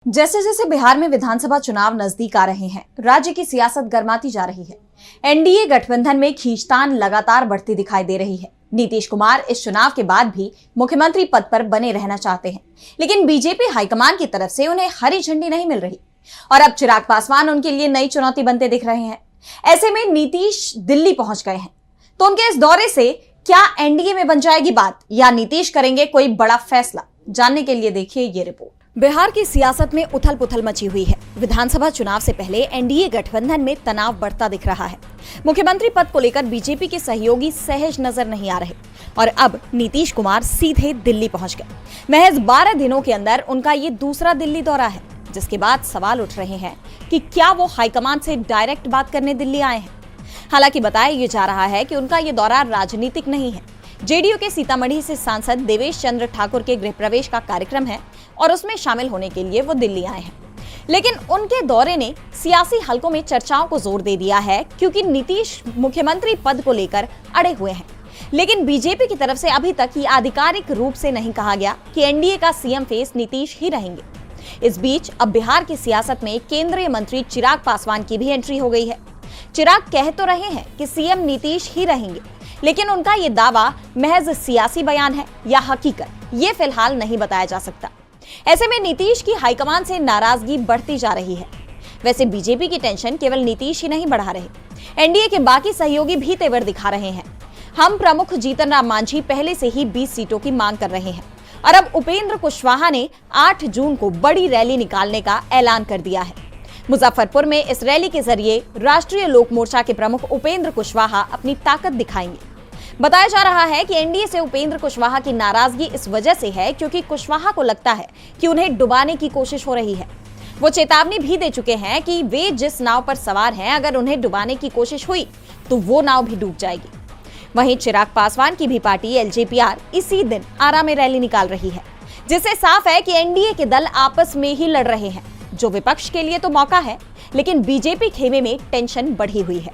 जैसे जैसे बिहार में विधानसभा चुनाव नजदीक आ रहे हैं, राज्य की सियासत गर्माती जा रही है। एनडीए गठबंधन में खींचतान लगातार बढ़ती दिखाई दे रही है। नीतीश कुमार इस चुनाव के बाद भी मुख्यमंत्री पद पर बने रहना चाहते हैं, लेकिन बीजेपी हाईकमान की तरफ से उन्हें हरी झंडी नहीं मिल रही और अब चिराग पासवान उनके लिए नई चुनौती बनते दिख रहे हैं। ऐसे में नीतीश दिल्ली पहुंच गए हैं, तो उनके इस दौरे से क्या एनडीए में बन जाएगी बात या नीतीश करेंगे कोई बड़ा फैसला? जानने के लिए देखिए ये रिपोर्ट। बिहार की सियासत में उथल पुथल मची हुई है। विधानसभा चुनाव से पहले एनडीए गठबंधन में तनाव बढ़ता दिख रहा है। मुख्यमंत्री पद को लेकर बीजेपी के सहयोगी सहज नजर नहीं आ रहे और अब नीतीश कुमार सीधे दिल्ली पहुंच गए। महज 12 दिनों के अंदर उनका ये दूसरा दिल्ली दौरा है, जिसके बाद सवाल उठ रहे हैं कि क्या वो हाईकमान से डायरेक्ट बात करने दिल्ली आए हैं। हालांकि बताया ये जा रहा है कि उनका ये दौरा राजनीतिक नहीं है। जेडीयू के सीतामढ़ी से सांसद देवेश चंद्र ठाकुर के गृह प्रवेश का कार्यक्रम है और उसमें शामिल होने के लिए वो दिल्ली आए हैं। लेकिन उनके दौरे ने सियासी हलकों में चर्चाओं को जोर दे दिया है, क्योंकि नीतीश मुख्यमंत्री पद को लेकर अड़े हुए हैं। लेकिन बीजेपी की तरफ से अभी तक ये आधिकारिक रूप से नहीं कहा गया कि एनडीए का सीएम फेस नीतीश ही रहेंगे। इस बीच अब बिहार की सियासत में केंद्रीय मंत्री चिराग पासवान की भी एंट्री हो गई है। चिराग कह तो रहे हैं कि सीएम नीतीश ही रहेंगे, लेकिन उनका ये दावा महज सियासी बयान है या हकीकत, ये फिलहाल नहीं बताया जा सकता। ऐसे में नीतीश की हाईकमान से नाराजगी बढ़ती जा रही है। वैसे बीजेपी की टेंशन केवल नीतीश ही नहीं बढ़ा रहे, एनडीए के बाकी सहयोगी भी तेवर दिखा रहे हैं। हम प्रमुख जीतन राम मांझी पहले से ही 20 सीटों की मांग कर रहे हैं और अब उपेंद्र कुशवाहा ने 8 जून को बड़ी रैली निकालने का ऐलान कर दिया है। मुजफ्फरपुर में इस रैली के जरिए राष्ट्रीय लोक मोर्चा के प्रमुख उपेंद्र कुशवाहा अपनी ताकत दिखाएंगे। बताया जा रहा है कि एनडीए से उपेंद्र कुशवाहा की नाराजगी इस वजह से है क्योंकि कुशवाहा को लगता है कि उन्हें डुबाने की कोशिश हो रही है। वो चेतावनी भी दे चुके हैं कि वे जिस नाव पर सवार हैं, अगर उन्हें डुबाने की कोशिश हुई तो वो नाव भी डूब जाएगी। वहीं चिराग पासवान की भी पार्टी एलजेपीआर इसी दिन आरा में रैली निकाल रही है, जिससे साफ है कि एनडीए के दल आपस में ही लड़ रहे हैं। जो विपक्ष के लिए तो मौका है, लेकिन बीजेपी खेमे में टेंशन बढ़ी हुई है।